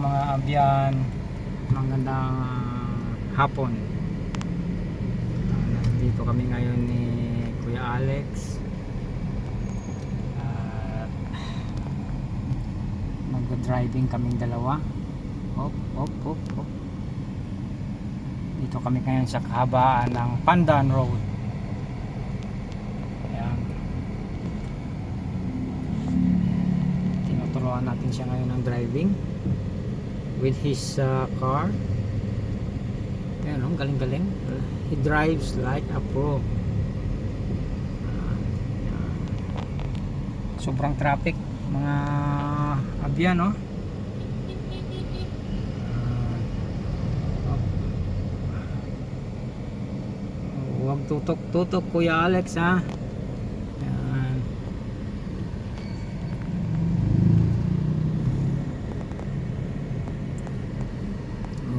mga abyan, magandang hapon. Nandito kami ngayon ni Kuya Alex at mag-driving kaming dalawa. Hop. Dito kami ngayon sa kahabaan ng Pandan Road. Ayan. Tinuturuan natin siya ngayon ng driving with his car. Ayan, galing-galing. He drives like a pro. Sobrang traffic mga abyan, no? Huwag tutok-tutok, Kuya Alex, ha? Ayan.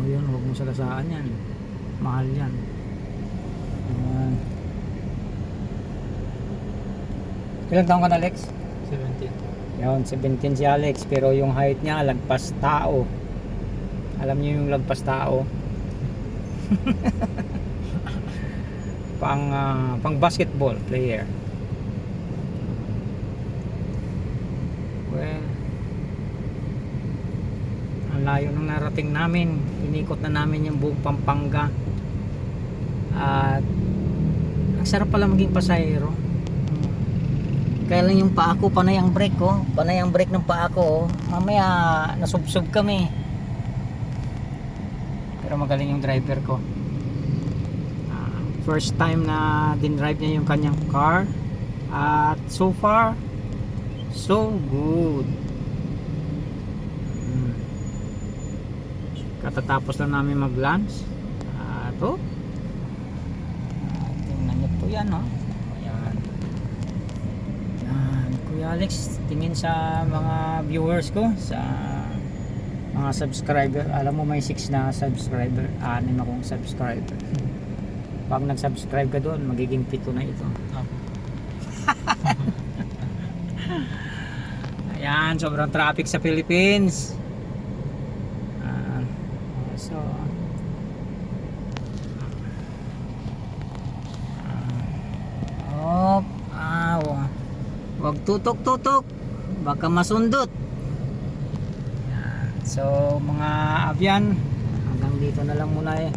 Yun, huwag mo sagasaan yan. Mahal yan. Ayan. Ilang taong ka na, Alex? 17. Yun, 17 si Alex, pero yung height niya lagpas tao. Alam niyo yung lagpas tao? pang basketball player. Well, ang layo nung narating namin. Inikot na namin yung buong Pampanga. At ang sarap pala maging pasahero. Kaya lang yung paa ko, panay ang brake ko. Panay ang brake ng paa ko. Mamaya nasubsob kami. Pero magaling yung driver ko. First time na din-drive niya yung kanyang car. At so far, so good. Katatapos lang namin mag-lunch. Tingnan niyo po yan, no? Ayan. Kuya Alex, tingin sa mga viewers ko, sa mga subscriber. Alam mo, may 6 na subscriber, 6 akong subscriber. Pag nag-subscribe ka doon, magiging 7 na ito. Ayan, sobrang traffic sa Philippines. Wag tutok-tutok, baka masundot. Ayan. So mga abyan, hanggang dito na lang muna eh.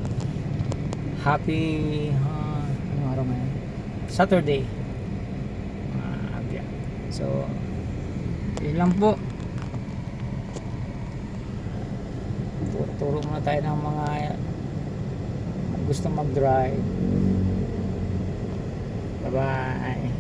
Happy anong araw ngayon? Saturday. Abyan. So yun lang po. Turo muna tayo ng mga gusto mag-drive. Bye bye.